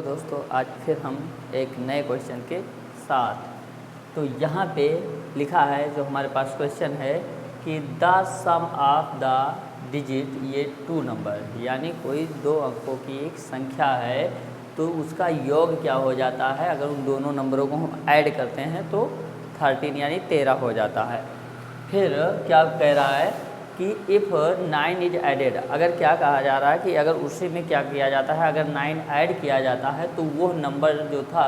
तो दोस्तों आज फिर हम एक नए क्वेश्चन के साथ, तो यहाँ पे लिखा है जो हमारे पास क्वेश्चन है कि the sum of the digit, ये 2 नंबर यानी कोई 2 अंकों की एक संख्या है तो उसका योग क्या हो जाता है। अगर उन दोनों नंबरों को हम ऐड करते हैं तो 13 यानी 13 हो जाता है। फिर क्या कह रहा है कि इफ़ 9 इज एडेड, अगर क्या कहा जा रहा है कि अगर उसी में क्या किया जाता है, अगर 9 ऐड किया जाता है तो वो नंबर जो था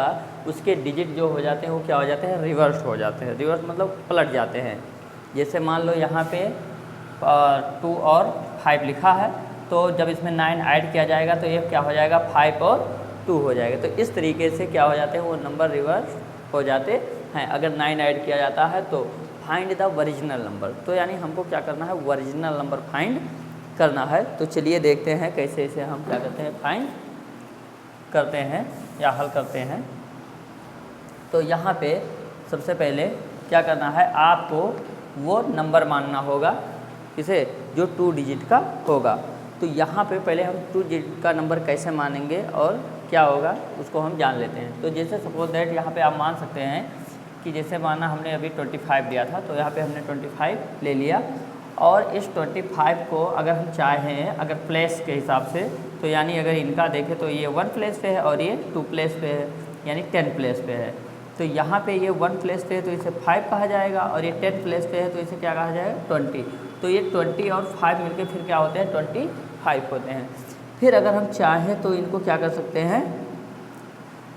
उसके डिजिट जो हो जाते हैं वो क्या हो जाते हैं, रिवर्स हो जाते हैं। रिवर्स मतलब पलट जाते हैं। जैसे मान लो यहाँ पे 2 और 5 लिखा है, तो जब इसमें 9 ऐड किया जाएगा तो ये क्या हो जाएगा, 5 और 2 हो जाएगा। तो इस तरीके से क्या हो जाते हैं, वो नंबर रिवर्स हो जाते हैं। अगर 9 ऐड किया जाता है तो फाइंड द ओरिजिनल नंबर, तो यानी हमको क्या करना है, ओरिजिनल नंबर फाइंड करना है। तो चलिए देखते हैं कैसे इसे हम क्या करते हैं, फाइंड करते हैं या हल करते हैं। तो यहाँ पे सबसे पहले क्या करना है, आपको वो नंबर मानना होगा इसे जो 2 डिजिट का होगा। तो यहाँ पे पहले हम 2 डिजिट का नंबर कैसे मानेंगे और क्या होगा उसको हम जान लेते हैं। तो जैसे सपोज दैट यहाँ पे आप मान सकते हैं कि जैसे माना हमने अभी 25 दिया था, तो यहाँ पे हमने 25 ले लिया और इस 25 को अगर हम चाहें अगर प्लेस के हिसाब से, तो यानी अगर इनका देखें तो ये 1 प्लेस पे है और ये 2 प्लेस पे है यानी 10 प्लेस पे है। तो यहाँ पे ये 1 प्लेस पे है तो इसे 5 कहा जाएगा और ये 10 प्लेस पे है तो इसे क्या कहा जाएगा, 20। तो ये 20 और 5 मिलके फिर क्या होते हैं, 25 होते हैं। फिर अगर हम चाहें तो इनको क्या कर सकते हैं,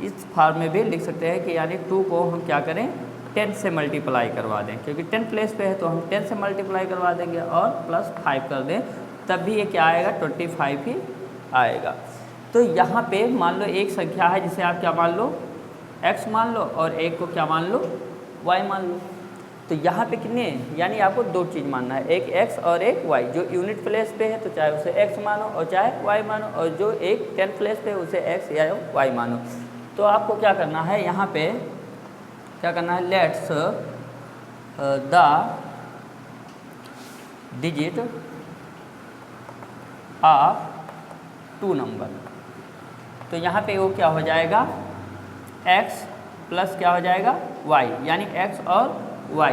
इस फॉर्म में भी लिख सकते हैं कि यानी 2 को हम क्या करें, 10 से मल्टीप्लाई करवा दें, क्योंकि 10 प्लेस पे है तो हम 10 से मल्टीप्लाई करवा देंगे और प्लस 5 कर दें, तब भी ये क्या आएगा, 25 ही आएगा। तो यहाँ पे मान लो एक संख्या है जिसे आप क्या मान लो, x मान लो, और एक को क्या मान लो, y मान लो। तो यहाँ पे कितने, यानी आपको 2 चीज़ मानना है, एक x और एक y। जो यूनिट प्लेस पे है तो चाहे उसे x मानो और चाहे y मानो, और जो एक 10 प्लेस पे है उसे x या y मानो। तो आपको क्या करना है, यहाँ पे क्या करना है, let's the digit of 2 number. तो यहाँ पे वो क्या हो जाएगा, x प्लस क्या हो जाएगा, y, यानी x और y।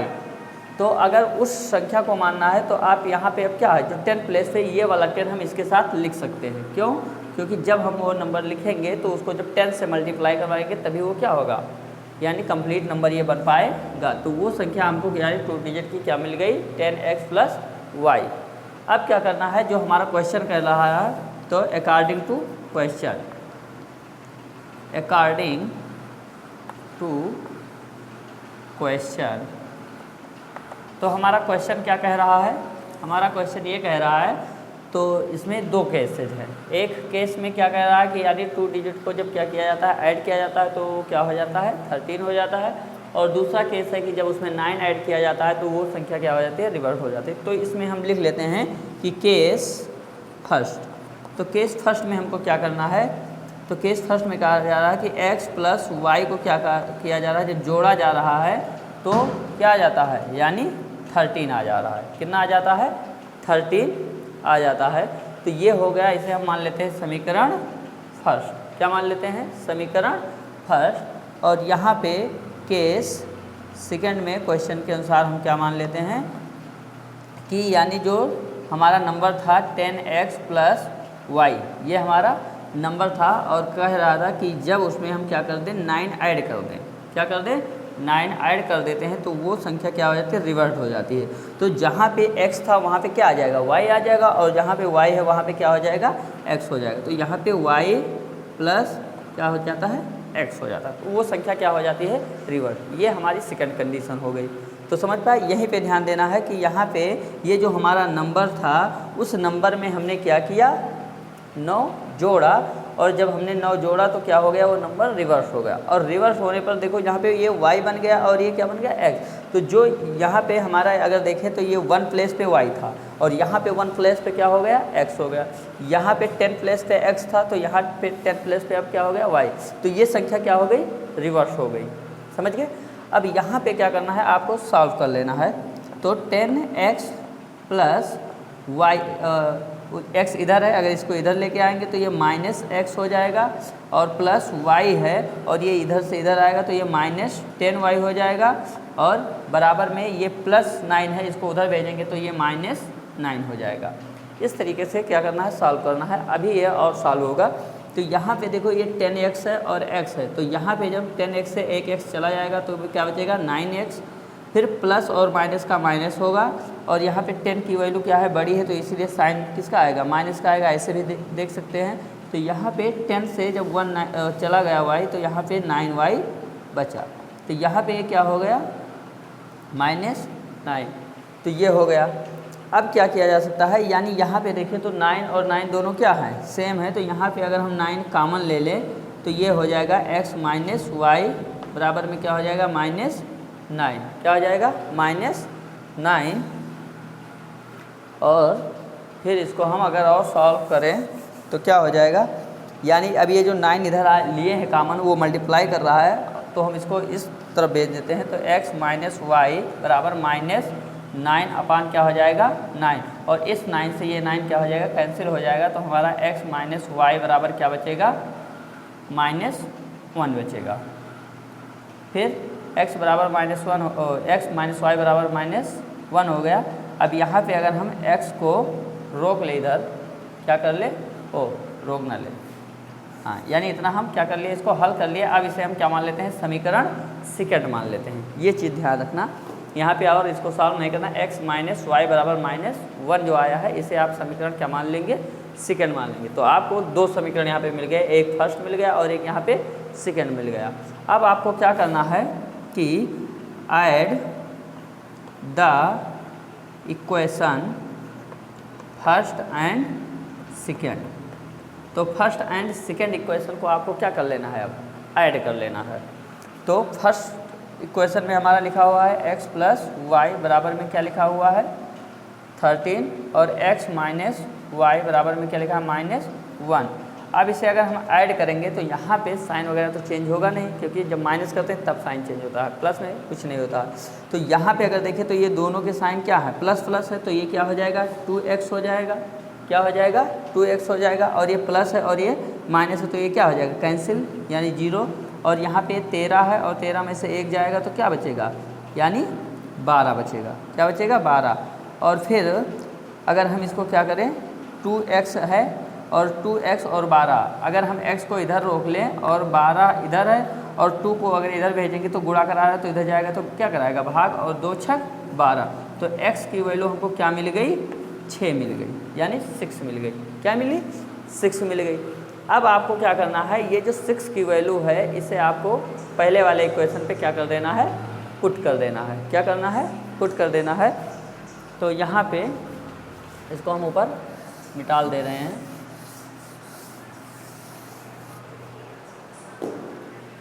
तो अगर उस संख्या को मानना है तो आप यहाँ पे अब क्या है, जो 10 प्लेस पे ये वाला 10 हम इसके साथ लिख सकते हैं। क्यों, क्योंकि जब हम वो नंबर लिखेंगे तो उसको जब 10 से मल्टीप्लाई करवाएंगे तभी वो क्या होगा, यानी कंप्लीट नंबर ये बन पाएगा। तो वो संख्या हमको यानी 2 डिजिट की क्या मिल गई, 10x प्लस y। अब क्या करना है, जो हमारा क्वेश्चन कह रहा है, तो according to question, according to question, तो हमारा क्वेश्चन क्या कह रहा है, हमारा क्वेश्चन ये कह रहा है, तो इसमें 2 केसेज हैं। एक केस में क्या कह रहा है कि यानी 2 डिजिट को जब क्या किया जाता है, ऐड किया जाता है तो क्या हो जाता है, 13 हो जाता है। और दूसरा केस है कि जब उसमें 9 ऐड किया जाता है तो वो संख्या क्या हो जाती है, रिवर्स हो जाती है। तो इसमें हम लिख लेते हैं कि केस फर्स्ट। तो केस फर्स्ट में हमको क्या करना है, तो केस फर्स्ट में कहा जा रहा है कि x प्लस वाई को क्या किया जा रहा है, जब जोड़ा जा रहा है तो क्या आ जाता है, यानी 13 आ जा रहा है। कितना आ जाता है, 13 आ जाता है। तो ये हो गया, इसे हम मान लेते हैं समीकरण फर्स्ट। क्या मान लेते हैं, समीकरण फर्स्ट। और यहाँ पे केस सेकंड में क्वेश्चन के अनुसार हम क्या मान लेते हैं कि यानी जो हमारा नंबर था 10x प्लस वाई, ये हमारा नंबर था और कह रहा था कि जब उसमें हम क्या कर दें, 9 ऐड कर दें, क्या कर दें, 9 ऐड कर देते हैं तो वो संख्या क्या हो जाती है, रिवर्ट हो जाती है। तो जहाँ पे x था वहाँ पे क्या आ जाएगा, y आ जाएगा, और जहाँ पे y है वहाँ पे क्या हो जाएगा, x हो जाएगा। तो यहाँ पे y प्लस क्या हो जाता है, x हो जाता है। तो वो संख्या क्या हो जाती है, रिवर्ट। ये हमारी सेकंड कंडीशन हो गई। तो समझ पाए, यहीं पे ध्यान देना है कि यहाँ पे ये जो हमारा नंबर था उस नंबर में हमने क्या किया, 9 जोड़ा, और जब हमने 9 जोड़ा तो क्या हो गया, वो नंबर रिवर्स हो गया। और रिवर्स होने पर देखो यहाँ पे ये y बन गया और ये क्या बन गया, x। तो जो यहाँ पे हमारा अगर देखें तो ये 1 प्लेस पे y था और यहाँ पे 1 प्लेस पे क्या हो गया, x हो गया। यहाँ पे 10 प्लेस पे x था तो यहाँ पे 10 प्लेस पे अब क्या हो गया, y। तो ये संख्या क्या हो गई, रिवर्स हो गई। समझ गए। अब यहाँ पे क्या करना है, आपको सॉल्व कर लेना है। तो 10x प्लस x इधर है, अगर इसको इधर लेके आएंगे तो ये माइनस एक्स हो जाएगा, और प्लस y है, और ये इधर से इधर आएगा तो ये माइनस 10y हो जाएगा, और बराबर में ये प्लस 9 है, इसको उधर भेजेंगे तो ये माइनस 9 हो जाएगा। इस तरीके से क्या करना है, सॉल्व करना है। अभी ये और सॉल्व होगा। तो यहाँ पे देखो ये 10x है और x है, तो यहाँ पे जब 10x से एक x चला जाएगा तो क्या बचेगा 9x, फिर प्लस और माइनस का माइनस होगा, और यहाँ पे 10 की वैल्यू क्या है, बड़ी है, तो इसीलिए साइन किसका आएगा, माइनस का आएगा। ऐसे भी देख सकते हैं। तो यहाँ पे 10 से जब 1 चला गया y, तो यहाँ पे 9y बचा, तो यहाँ पे ये क्या हो गया, -9। तो ये हो गया। अब क्या किया जा सकता है, यानी यहाँ पे देखें तो 9 और 9 दोनों क्या हैं, सेम है। तो यहाँ पे अगर हम 9 कॉमन ले लें तो ये हो जाएगा x माइनस वाई बराबर में क्या हो जाएगा, -9। क्या हो जाएगा, -9। और फिर इसको हम अगर और सॉल्व करें तो क्या हो जाएगा, यानी अब ये जो 9 इधर लिए हैं कॉमन, वो मल्टीप्लाई कर रहा है, तो हम इसको इस तरफ भेज देते हैं। तो x माइनस वाई बराबर -9 अपान क्या हो जाएगा, 9, और इस 9 से ये 9 क्या हो जाएगा, कैंसिल हो जाएगा। तो हमारा x माइनस वाई बराबर क्या बचेगा, -1 बचेगा। फिर x बराबर -1, x माइनस वाई बराबर -1 हो गया। अब यहाँ पे अगर हम x को रोक ले, इधर क्या कर ले, रोक ना ले, हाँ, यानी इतना हम क्या कर लिए, इसको हल कर लिए। अब इसे हम क्या मान लेते हैं, समीकरण सेकंड मान लेते हैं। ये चीज़ ध्यान रखना यहाँ पे, और इसको सॉल्व नहीं करना। x माइनस वाई बराबर -1 जो आया है, इसे आप समीकरण क्या मान लेंगे, सेकंड मान लेंगे। तो आपको दो समीकरण यहाँ पे मिल गए, एक फर्स्ट मिल गया और एक यहाँ पे सेकंड मिल गया। अब आपको क्या करना है कि add the equation first and second. तो फर्स्ट एंड सेकंड इक्वेशन को आपको क्या कर लेना है, अब ऐड कर लेना है। तो फर्स्ट इक्वेशन में हमारा लिखा हुआ है x प्लस वाई बराबर में क्या लिखा हुआ है, 13, और x माइनस वाई बराबर में क्या लिखा है, -1। अब इसे अगर हम ऐड करेंगे तो यहाँ पे साइन वगैरह तो चेंज होगा नहीं, क्योंकि जब माइनस करते हैं तब साइन चेंज होता है, प्लस में कुछ नहीं होता। तो यहाँ पे अगर देखें तो ये दोनों के साइन क्या है, प्लस प्लस है, तो ये क्या हो जाएगा, 2x हो जाएगा। क्या हो जाएगा, 2x हो जाएगा, और ये प्लस है और ये माइनस है, तो ये क्या हो जाएगा, कैंसिल, यानी 0। और यहाँ पे 13 है और 13 में से 1 जाएगा तो क्या बचेगा, यानी 12 बचेगा। क्या बचेगा, 12। और फिर अगर हम इसको क्या करें, 2x है और 2x और 12, अगर हम x को इधर रोक लें और 12 इधर है और 2 को अगर इधर भेजेंगे तो गुणा करा है तो इधर जाएगा, तो क्या कराएगा, भाग, और 2 छक 12। तो x की वैल्यू हमको क्या मिल गई, 6 मिल गई, यानी 6 मिल गई। क्या मिली, 6 मिल गई। अब आपको क्या करना है, ये जो 6 की वैल्यू है इसे आपको पहले वाले इक्वेशन पे क्या कर देना है, पुट कर देना है। क्या करना है, पुट कर देना है। तो यहाँ पे इसको हम ऊपर मिटाल दे रहे हैं।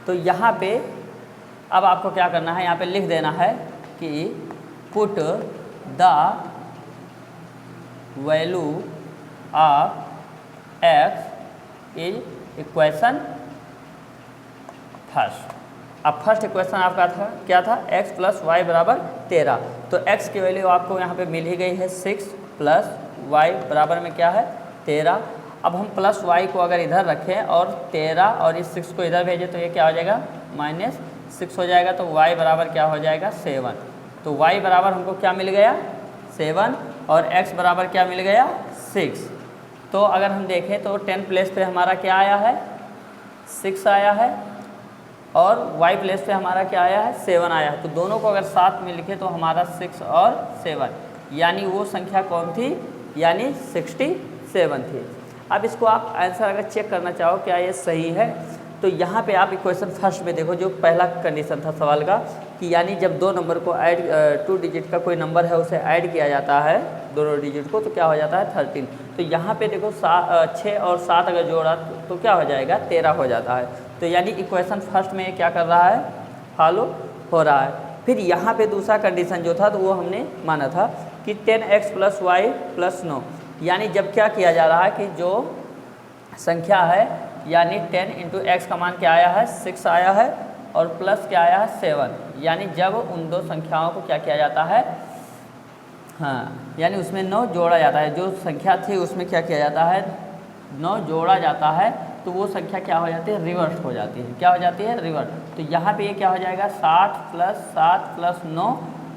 तो यहाँ पे अब आपको क्या करना है, यहाँ पे लिख देना है कि put the value of x is equation first. अब फर्स्ट इक्वेशन आपका था क्या था, x प्लस वाई बराबर 13। तो x की वैल्यू आपको यहाँ पे मिल ही गई है 6 प्लस y बराबर में क्या है, 13। अब हम प्लस y को अगर इधर रखें और 13 और इस 6 को इधर भेजें तो ये क्या हो जाएगा, -6 हो जाएगा। तो y बराबर क्या हो जाएगा, 7। तो y बराबर हमको क्या मिल गया, 7, और x बराबर क्या मिल गया, 6। तो अगर हम देखें तो 10 प्लेस पे हमारा क्या आया है, 6 आया है, और y प्लेस पे हमारा क्या आया है, 7 आया है। तो दोनों को अगर साथ में लिखे तो हमारा 6 और 7, यानी वो संख्या कौन थी, यानी 67 थी। अब इसको आप आंसर अगर चेक करना चाहो क्या ये सही है, तो यहाँ पे आप इक्वेशन फर्स्ट में देखो, जो पहला कंडीशन था सवाल का, कि यानी जब दो नंबर को ऐड 2 डिजिट का कोई नंबर है उसे ऐड किया जाता है, दोनों डिजिट को, तो क्या हो जाता है, 13। तो यहाँ पे देखो 6 और 7 अगर जोड़ा तो क्या हो जाएगा, 13 हो जाता है। तो यानी इक्वेशन फर्स्ट में क्या कर रहा है, फॉलो हो रहा है। फिर यहाँ पे दूसरा कंडीशन जो था तो वो हमने माना था कि 10x प्लस वाई प्लस 9, यानी जब क्या किया जा रहा है कि जो संख्या है, यानी 10 इंटू एक्स का मान क्या आया है, 6 आया है, और प्लस क्या आया है, 7, यानी जब उन दो संख्याओं को क्या किया जाता है, हाँ, यानी उसमें 9 जोड़ा जाता है। जो संख्या थी उसमें क्या किया जाता है, 9 जोड़ा जाता है, तो वो संख्या क्या हो जाती है, रिवर्स हो जाती है। क्या हो जाती है, रिवर्स। तो यहाँ पे ये क्या हो जाएगा, 60 + 7 + 9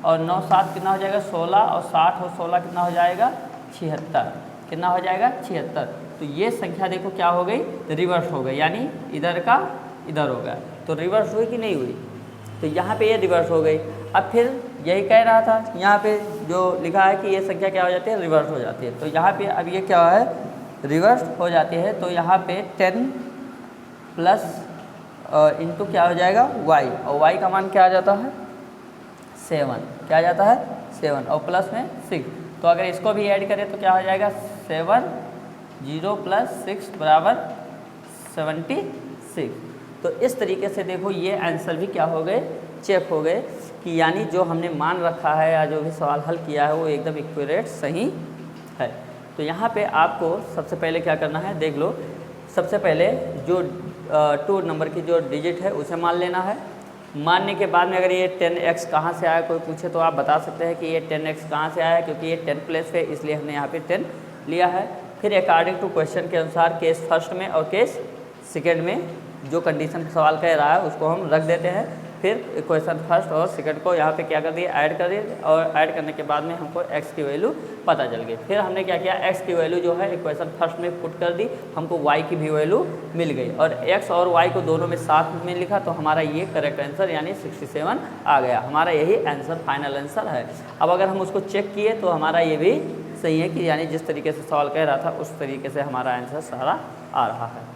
और 9 7 कितना हो जाएगा 16 और 60 और 16 कितना हो जाएगा 76। कितना हो जाएगा 76। तो ये संख्या देखो क्या हो गई, रिवर्स हो गई, यानी इधर का इधर हो गया। तो रिवर्स हुई कि नहीं हुई, तो यहाँ पे ये रिवर्स हो गई। अब फिर यही कह रहा था, यहाँ पे जो लिखा है कि ये संख्या क्या हो जाती है, रिवर्स हो जाती है। तो यहाँ पे अब ये क्या है, रिवर्स हो जाती है। तो यहाँ पे 10 प्लस इंटू क्या हो जाएगा y, और y का मान क्या आ जाता है 7। क्या आ जाता है 7 और प्लस में 6। तो अगर इसको भी ऐड करें तो क्या हो जाएगा 7 0 + 6 = 76। तो इस तरीके से देखो ये आंसर भी क्या हो गए, चेक हो गए कि यानी जो हमने मान रखा है या जो भी सवाल हल किया है वो एकदम एक्यूरेट सही है। तो यहाँ पे आपको सबसे पहले क्या करना है, देख लो। सबसे पहले जो 2 नंबर की जो डिजिट है उसे मान लेना है। मानने के बाद में अगर ये 10x कहाँ से आया कोई पूछे तो आप बता सकते हैं कि ये 10x कहाँ से आया, क्योंकि ये 10 प्लेस पे इसलिए हमने यहाँ पे 10 लिया है। फिर अकॉर्डिंग टू क्वेश्चन के अनुसार केस फर्स्ट में और केस सेकेंड में जो कंडीशन सवाल कह रहा है उसको हम रख देते हैं। फिर क्वेश्चन फर्स्ट और सेकंड को यहाँ पे क्या कर दिए, ऐड कर दिए, और ऐड करने के बाद में हमको x की वैल्यू पता चल गई। फिर हमने क्या किया, x की वैल्यू जो है इक्वेशन फर्स्ट में पुट कर दी, हमको y की भी वैल्यू मिल गई, और x और y को दोनों में साथ में लिखा, तो हमारा ये करेक्ट आंसर यानी 67 आ गया। हमारा यही आंसर फाइनल आंसर है। अब अगर हम उसको चेक किए तो हमारा ये भी सही है कि यानी जिस तरीके से सवाल कह रहा था उस तरीके से हमारा आंसर सारा आ रहा है।